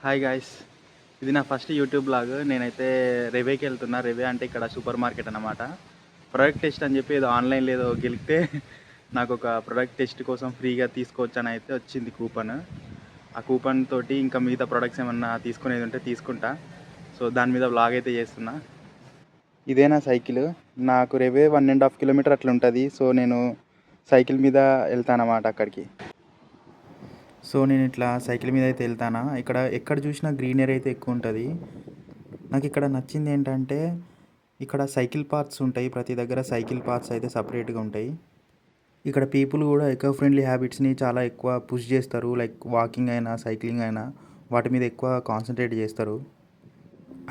Hi guys! ఇది నా first YouTube blog. నేనైతే రెవేకి వెళ్తున్నా. రెవే అంటే ఇక్కడ సూపర్ మార్కెట్ అన్నమాట. ప్రొడక్ట్ టెస్ట్ అని చెప్పి ఏదో ఆన్‌లైన్‌లో ఏదో గెలికితే నాకొక ప్రొడక్ట్ టెస్ట్ కోసం ఫ్రీగా తీసుకోవచ్చని అయితే వచ్చింది కూపన్. ఆ కూపన్ తోటి ఇంకా మిగతా ప్రొడక్ట్స్ ఏమన్నా తీసుకునేది ఉంటే తీసుకుంటా. సో, దాని మీద వ్లాగ్ అయితే చేస్తున్నా. ఇదే నా సైకిల్. నాకు రెవే 1½ కిలోమీటర్ అట్లా ఉంటది. సో, నేను సైకిల్ మీద వెళ్తానన్నమాట అక్కడికి. సో నేను ఇట్లా సైకిల్ మీద అయితే వెళ్తానా, ఇక్కడ ఎక్కడ చూసినా గ్రీనరీ అయితే ఎక్కువ ఉంటుంది. నాకు ఇక్కడ నచ్చింది ఏంటంటే ఇక్కడ సైకిల్ పార్క్స్ ఉంటాయి. ప్రతి దగ్గర సైకిల్ పార్క్స్ అయితే సపరేట్గా ఉంటాయి. ఇక్కడ పీపుల్ కూడా ఎకో ఫ్రెండ్లీ హ్యాబిట్స్ని చాలా ఎక్కువ పుష్ చేస్తారు. లైక్ వాకింగ్ అయినా సైక్లింగ్ అయినా వాటి మీద ఎక్కువ కాన్సన్ట్రేట్ చేస్తారు.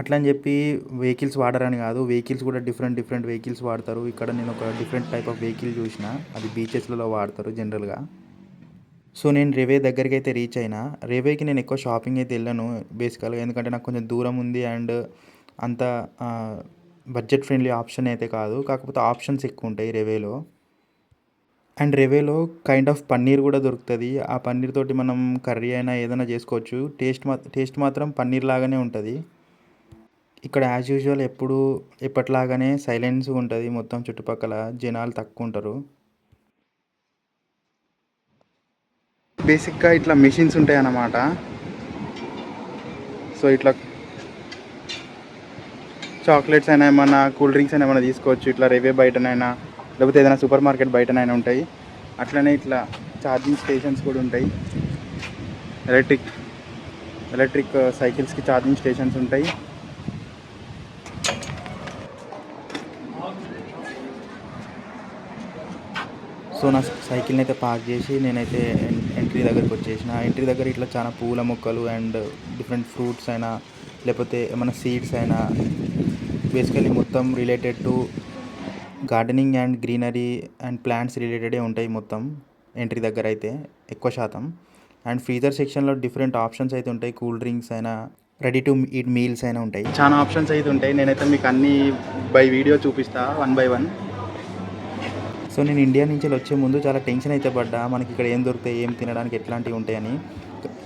అట్లా అని చెప్పి వెహికల్స్ వాడరని కాదు, వెహికల్స్ కూడా డిఫరెంట్ డిఫరెంట్ వెహికల్స్ వాడతారు. ఇక్కడ నేను ఒక డిఫరెంట్ టైప్ ఆఫ్ వెహికల్ చూసిన, అది బీచెస్లలో వాడతారు జనరల్గా. సో నేను రెవే దగ్గరికి అయితే రీచ్ అయినా. రెవేకి నేను ఎక్కువ షాపింగ్ అయితే వెళ్ళను బేసికల్గా, ఎందుకంటే నాకు కొంచెం దూరం ఉంది అండ్ అంత బడ్జెట్ ఫ్రెండ్లీ ఆప్షన్ అయితే కాదు. కాకపోతే ఆప్షన్స్ ఎక్కువ ఉంటాయి రెవేలో. అండ్ రెవేలో కైండ్ ఆఫ్ పన్నీర్ కూడా దొరుకుతుంది. ఆ పన్నీర్ తోటి మనం కర్రీ అయినా ఏదైనా చేసుకోవచ్చు. టేస్ట్ మాత్రం పన్నీర్ లాగానే ఉంటుంది. ఇక్కడ యాజ్ యూజువల్ ఎప్పటిలాగానే సైలెన్స్గా ఉంటుంది. మొత్తం చుట్టుపక్కల జనాలు తక్కువ ఉంటారు. బేసిక్గా ఇట్లా మెషిన్స్ ఉంటాయి అన్నమాట. సో ఇట్లా చాక్లెట్స్ అయినా ఏమన్నా కూల్ డ్రింక్స్ అయినా ఏమైనా తీసుకోవచ్చు. ఇట్లా రేవే బయటనైనా లేకపోతే ఏదైనా సూపర్ మార్కెట్ బయటనైనా ఉంటాయి. అట్లనే ఇట్లా ఛార్జింగ్ స్టేషన్స్ కూడా ఉంటాయి. ఎలక్ట్రిక్ సైకిల్స్కి ఛార్జింగ్ స్టేషన్స్ ఉంటాయి. సో నా సైకిల్ని అయితే పార్క్ చేసి నేనైతే ఎంట్రీ దగ్గరికి వచ్చేసిన. ఎంట్రీ దగ్గర ఇట్లా చాలా పూల మొక్కలు అండ్ డిఫరెంట్ ఫ్రూట్స్ అయినా లేకపోతే ఏమైనా సీడ్స్ అయినా బేసికలీ మొత్తం related to gardening and greenery and plants రిలేటెడే ఉంటాయి మొత్తం ఎంట్రీ దగ్గర అయితే ఎక్కువ శాతం. అండ్ ఫ్రీజర్ సెక్షన్లో డిఫరెంట్ ఆప్షన్స్ అయితే ఉంటాయి. కూల్ డ్రింక్స్ అయినా రెడీ టు ఈట్ మీల్స్ అయినా ఉంటాయి. చాలా ఆప్షన్స్ అయితే ఉంటాయి. నేనైతే మీకు అన్నీ బై వీడియో చూపిస్తా వన్ బై వన్. సో నేను ఇండియా నుంచి వచ్చే ముందు చాలా టెన్షన్ అయితే పడ్డా, మనకి ఇక్కడ ఏం దొరుకుతాయి, ఏం తినడానికి ఎట్లాంటివి ఉంటాయని.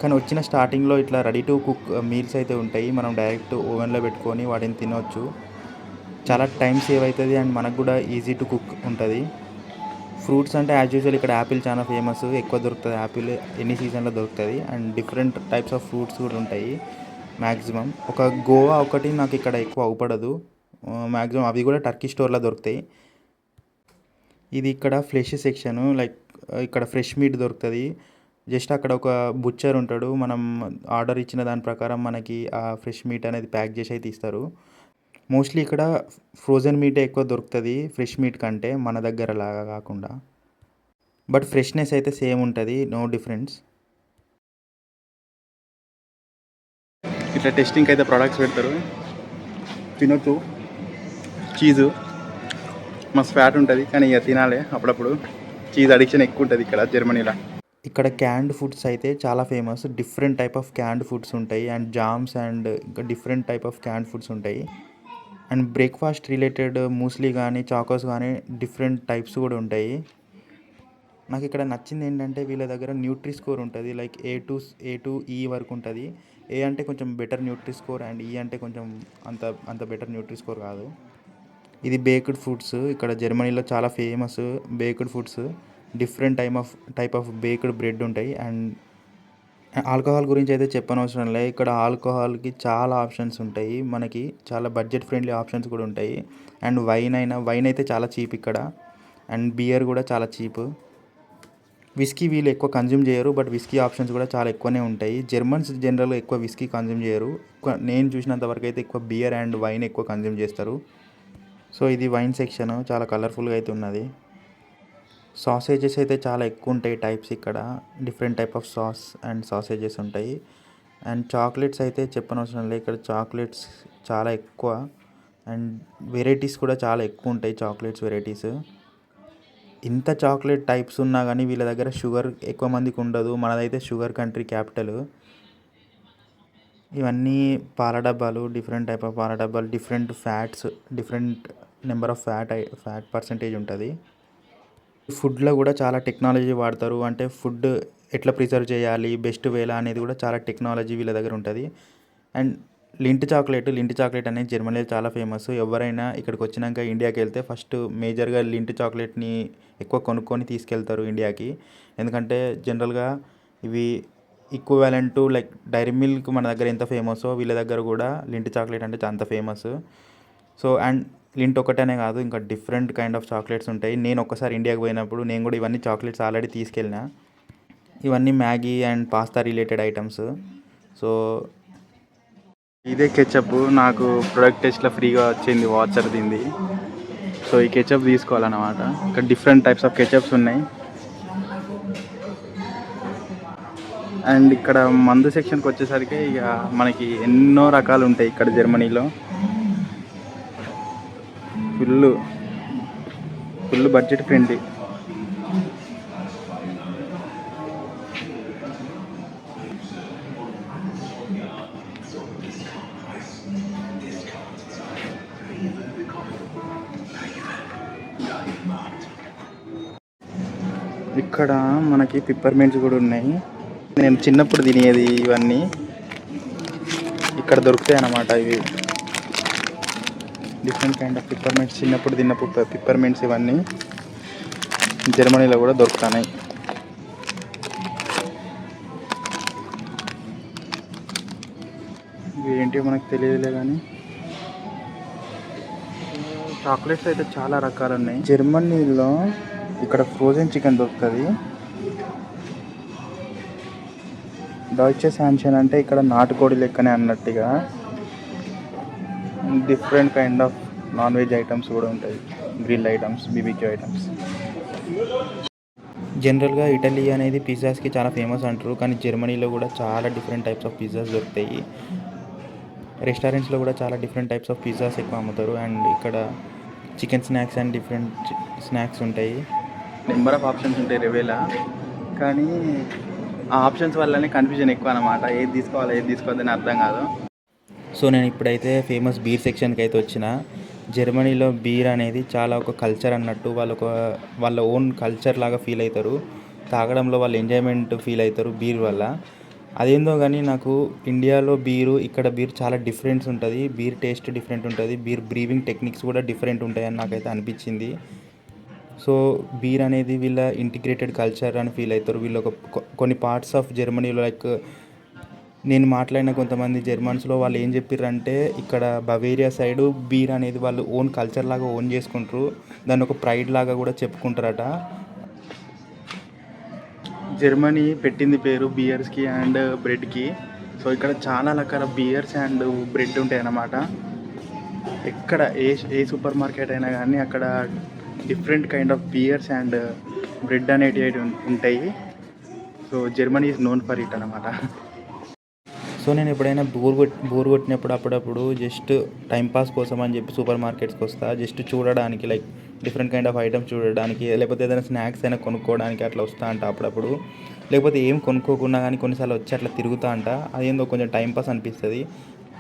కానీ వచ్చిన స్టార్టింగ్లో ఇట్లా రెడీ టు కుక్ మీల్స్ అయితే ఉంటాయి. మనం డైరెక్ట్ ఓవెన్లో పెట్టుకొని వాటిని తినవచ్చు. చాలా టైం సేవ్ అవుతుంది అండ్ మనకు కూడా ఈజీ టు కుక్ ఉంటుంది. ఫ్రూట్స్ అంటే యాజ్ యూజువల్ ఇక్కడ యాపిల్ చాలా ఫేమస్, ఎక్కువ దొరుకుతుంది. యాపిల్ ఎన్ని సీజన్లో దొరుకుతుంది and different types of fruits కూడా ఉంటాయి మ్యాక్సిమం. ఒక గోవా ఒకటి నాకు ఇక్కడ ఎక్కువ అవుపడదు, మ్యాక్సిమం అవి కూడా టర్కీ స్టోర్లో దొరుకుతాయి. ఇది ఇక్కడ ఫ్లెష్ సెక్షను, లైక్ ఇక్కడ ఫ్రెష్ మీట్ దొరుకుతుంది. జస్ట్ అక్కడ ఒక బుచ్చర్ ఉంటాడు, మనం ఆర్డర్ ఇచ్చిన దాని ప్రకారం మనకి ఆ ఫ్రెష్ మీట్ అనేది ప్యాక్ చేసి అయితే ఇస్తారు. మోస్ట్లీ ఇక్కడ ఫ్రోజన్ మీటే ఎక్కువ దొరుకుతుంది ఫ్రెష్ మీట్ కంటే, మన దగ్గర లాగా కాకుండా. బట్ ఫ్రెష్నెస్ అయితే సేమ్ ఉంటుంది, నో డిఫరెన్స్. ఇట్లా టెస్టింగ్కి అయితే ప్రోడక్ట్స్ పెడతారు, తినొచ్చు. చీజు మస్తు ఫ్యాట్ ఉంటుంది కానీ ఇక తినాలి అప్పుడప్పుడు. చీజ్ అడిక్షన్ ఎక్కువ ఉంటుంది ఇక్కడ జర్మనీలో. ఇక్కడ క్యాండ్ ఫుడ్స్ అయితే చాలా famous. Different type of క్యాండ్ foods ఉంటాయి అండ్ జామ్స్ అండ్ ఇంకా డిఫరెంట్ టైప్ ఆఫ్ క్యాండ్ ఫుడ్స్ ఉంటాయి. అండ్ బ్రేక్ఫాస్ట్ రిలేటెడ్ మూస్లీ కానీ చాకోస్ కానీ డిఫరెంట్ టైప్స్ కూడా ఉంటాయి. నాకు ఇక్కడ నచ్చింది ఏంటంటే వీళ్ళ దగ్గర న్యూట్రీ స్కోర్ ఉంటుంది. లైక్ ఏ టు ఈ వరకు ఉంటుంది. ఏ అంటే కొంచెం బెటర్ న్యూట్రీ స్కోర్ అండ్ ఈ అంటే కొంచెం అంత అంత బెటర్ న్యూట్రీ స్కోర్ కాదు. ఇది బేక్డ్ ఫుడ్స్, ఇక్కడ జర్మనీలో చాలా famous baked foods. Different type of baked bread ఉంటాయి. అండ్ ఆల్కహాల్ గురించి అయితే చెప్పనవసరం లేదు. ఇక్కడ ఆల్కహాల్కి చాలా ఆప్షన్స్ ఉంటాయి, మనకి చాలా బడ్జెట్ ఫ్రెండ్లీ ఆప్షన్స్ కూడా ఉంటాయి. అండ్ వైన్ అయితే చాలా చీప్ ఇక్కడ. అండ్ బియర్ కూడా చాలా చీప్. విస్కీ వీళ్ళు ఎక్కువ కన్జ్యూమ్ చేయరు, బట్ విస్కీ ఆప్షన్స్ కూడా చాలా ఎక్కువనే ఉంటాయి. జర్మన్స్ జనరల్గా ఎక్కువ విస్కీ కన్జ్యూమ్ చేయరు. నేను చూసినంత వరకు అయితే ఎక్కువ బియర్ అండ్ వైన్ ఎక్కువ కన్జ్యూమ్ చేస్తారు. సో ఇది వైన్ సెక్షన్, చాలా కలర్ఫుల్గా అయితే ఉన్నది. సాసేజెస్ అయితే చాలా ఎక్కువ ఉంటాయి టైప్స్ ఇక్కడ. Different type of sauce and sausages ఉంటాయి. అండ్ చాక్లెట్స్ అయితే చెప్పనవసరం లేదు, ఇక్కడ చాక్లెట్స్ చాలా ఎక్కువ. అండ్ వెరైటీస్ కూడా చాలా ఎక్కువ ఉంటాయి చాక్లెట్స్ వెరైటీస్. ఇంత చాక్లెట్ టైప్స్ ఉన్నా కానీ వీళ్ళ దగ్గర షుగర్ ఎక్కువ మందికి ఉండదు. మనదైతే షుగర్ కంట్రీ క్యాపిటల్. ఇవన్నీ పాల డబ్బాలు, డిఫరెంట్ టైప్ ఆఫ్ పాల డబ్బాలు, different fats, different number of fat percentage ఉంటుంది. ఫుడ్లో కూడా చాలా టెక్నాలజీ వాడతారు. అంటే ఫుడ్ ఎట్లా ప్రిజర్వ్ చేయాలి బెస్ట్ వేలా అనేది కూడా చాలా టెక్నాలజీ వీళ్ళ దగ్గర ఉంటుంది. అండ్ లింట్ చాక్లెట్ అనేది జర్మనీలో చాలా ఫేమస్. ఎవరైనా ఇక్కడికి వచ్చినాక ఇండియాకి వెళ్తే ఫస్ట్ మేజర్గా లింట్ చాక్లెట్ని ఎక్కువ కొనుక్కొని తీసుకెళ్తారు ఇండియాకి. ఎందుకంటే జనరల్గా ఇవి equivalent to like dairy milk మన దగ్గర ఎంత ఫేమసో వీళ్ళ దగ్గర కూడా లింట్ చాక్లెట్ అంటే అంత ఫేమస్. సో అండ్ లింట్ ఒకటనే కాదు, ఇంకా డిఫరెంట్ కైండ్ ఆఫ్ చాక్లెట్స్ ఉంటాయి. నేను ఒక్కసారి ఇండియాకి పోయినప్పుడు నేను కూడా ఇవన్నీ చాక్లెట్స్ ఆల్రెడీ తీసుకెళ్ళిన. ఇవన్నీ Maggi and pasta related items. So ఇదే కెచప్ నాకు ప్రొడక్ట్ టెస్ట్లో ఫ్రీగా వచ్చింది, వాచర్ దీంది. సో ఈ కెచప్ తీసుకోవాలన్నమాట. ఇక్కడ డిఫరెంట్ టైప్స్ ఆఫ్ కెచప్స్ ఉన్నాయి. అండ్ ఇక్కడ మందు సెక్షన్కి వచ్చేసరికి ఇక మనకి ఎన్నో రకాలు ఉంటాయి ఇక్కడ జర్మనీలో. Full budget friendly. ఇక్కడ మనకి పిప్పర్మెంట్స్ కూడా ఉన్నాయి. నేను చిన్నప్పుడు తినేది ఇవన్నీ ఇక్కడ దొరుకుతాయి అన్నమాట. ఇవి డిఫరెంట్ కైండ్ ఆఫ్ పిప్పర్మెంట్స్, చిన్నప్పుడు తిన్నప్పుడు పిప్పర్మెంట్స్ ఇవన్నీ జర్మనీలో కూడా దొరుకుతున్నాయి. ఇవి ఏంటి మనకు తెలియదులే, కానీ చాక్లెట్స్ అయితే చాలా రకాలు ఉన్నాయి జర్మనీలో. ఇక్కడ ఫ్రోజన్ చికెన్ దొరుకుతుంది. డాయిచే శాంక్షన్ అంటే ఇక్కడ నాటుకోడి లెక్కనే అన్నట్టుగా different kind of non veg items కూడా ఉంటాయి. Grill items, BBQ items. జనరల్గా ఇటలీ అనేది పిజ్జాస్కి చాలా ఫేమస్ అంటారు, కానీ జర్మనీలో కూడా చాలా డిఫరెంట్ టైప్స్ ఆఫ్ పిజ్జాస్ దొరుకుతాయి. రెస్టారెంట్స్లో కూడా చాలా డిఫరెంట్ టైప్స్ ఆఫ్ పిజ్జాస్ ఎక్కువ అమ్ముతారు. అండ్ ఇక్కడ chicken snacks and different snacks ఉంటాయి. నెంబర్ ఆఫ్ ఆప్షన్స్ ఉంటాయి రెవేలా, కానీ ఆ ఆప్షన్స్ వల్లనే కన్ఫ్యూజన్ ఎక్కువ అన్నమాట. ఏది తీసుకోవద్దని అర్థం కాదు. సో నేను ఇప్పుడైతే ఫేమస్ బీర్ సెక్షన్కి అయితే వచ్చిన. జర్మనీలో బీర్ అనేది చాలా ఒక కల్చర్ అన్నట్టు, వాళ్ళ ఓన్ కల్చర్ లాగా ఫీల్ అవుతారు. తాగడంలో వాళ్ళు ఎంజాయ్మెంట్ ఫీల్ అవుతారు బీర్ వల్ల. అదేందో కానీ నాకు ఇండియాలో బీరు, ఇక్కడ బీర్ చాలా డిఫరెన్స్ ఉంటుంది. బీర్ టేస్ట్ డిఫరెంట్ ఉంటుంది. బీర్ బ్రీవింగ్ టెక్నిక్స్ కూడా డిఫరెంట్ ఉంటాయని నాకైతే అనిపించింది. సో బీర్ అనేది వీళ్ళ ఇంటిగ్రేటెడ్ కల్చర్ అని ఫీల్ అవుతారు. వీళ్ళు కొన్ని పార్ట్స్ ఆఫ్ జర్మనీలో లైక్ నేను మాట్లాడిన కొంతమంది జర్మన్స్లో వాళ్ళు ఏం చెప్పారంటే ఇక్కడ బవేరియా సైడు బీర్ అనేది వాళ్ళు ఓన్ కల్చర్ లాగా ఓన్ చేసుకుంటారు. దాన్ని ఒక ప్రైడ్ లాగా కూడా చెప్పుకుంటారట. జర్మనీ పెట్టింది పేరు బియర్స్కి అండ్ బ్రెడ్కి. సో ఇక్కడ చాలా రకాల బియర్స్ అండ్ బ్రెడ్ ఉంటాయి అన్నమాట. ఎక్కడ ఏ సూపర్ మార్కెట్ అయినా కానీ అక్కడ different kind of beers and bread అనేటివి ఉంటాయి. So Germany is known for it అన్నమాట. సో నేను ఎప్పుడైనా బోర్ కొట్టినప్పుడు అప్పుడప్పుడు జస్ట్ టైంపాస్ కోసం అని చెప్పి సూపర్ మార్కెట్స్కి వస్తా, జస్ట్ చూడడానికి, like different kind of items చూడడానికి, లేకపోతే ఏదైనా స్నాక్స్ అయినా కొనుక్కోవడానికి అట్లా వస్తా అంట అప్పుడప్పుడు. లేకపోతే ఏం కొనుక్కోకుండా కానీ కొన్నిసార్లు వచ్చి అట్లా తిరుగుతా అంట. అదేందో కొంచెం టైంపాస్ అనిపిస్తుంది.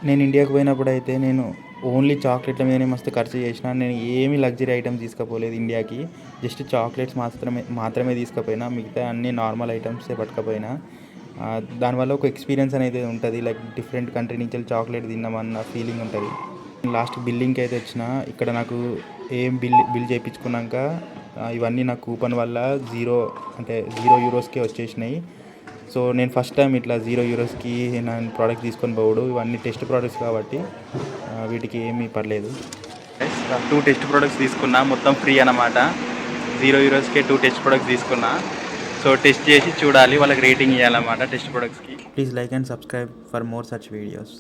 నేను ఇండియాకి పోయినప్పుడు అయితే నేను ఓన్లీ చాక్లెట్ల మీదనే మస్తు ఖర్చు చేసిన. నేను ఏమీ లగ్జరీ ఐటమ్స్ తీసుకుపోలేదు ఇండియాకి. జస్ట్ చాక్లెట్స్ మాత్రమే తీసుకుపోయినా. మిగతా అన్ని నార్మల్ ఐటమ్సే పట్టుకపోయినా. దానివల్ల ఒక ఎక్స్పీరియన్స్ అనేది ఉంటుంది. లైక్ డిఫరెంట్ కంట్రీ నుంచి చాక్లెట్ తిన్నామన్న ఫీలింగ్ ఉంటుంది. లాస్ట్ బిల్లింగ్కి అయితే వచ్చిన. ఇక్కడ నాకు ఏం బిల్ చేయించుకున్నాక ఇవన్నీ నాకు కూపన్ వల్ల 0 యూరోస్కే వచ్చేసినాయి. సో నేను ఫస్ట్ టైం ఇట్లా 0 యూరోస్కి నేను ప్రోడక్ట్ తీసుకొని పోవడు. ఇవన్నీ టెస్ట్ ప్రోడక్ట్స్ కాబట్టి వీటికి ఏమీ పర్లేదు. 2 టెస్ట్ ప్రోడక్ట్స్ తీసుకున్నా, మొత్తం ఫ్రీ అన్నమాట. 0 యూరోస్కే 2 టెస్ట్ ప్రోడక్ట్స్ తీసుకున్నా. సో టెస్ట్ చేసి చూడాలి, వాళ్ళకి రేటింగ్ ఇవ్వాలన్నమాట టెస్ట్ ప్రోడక్ట్స్కి. Please like and subscribe for more such videos.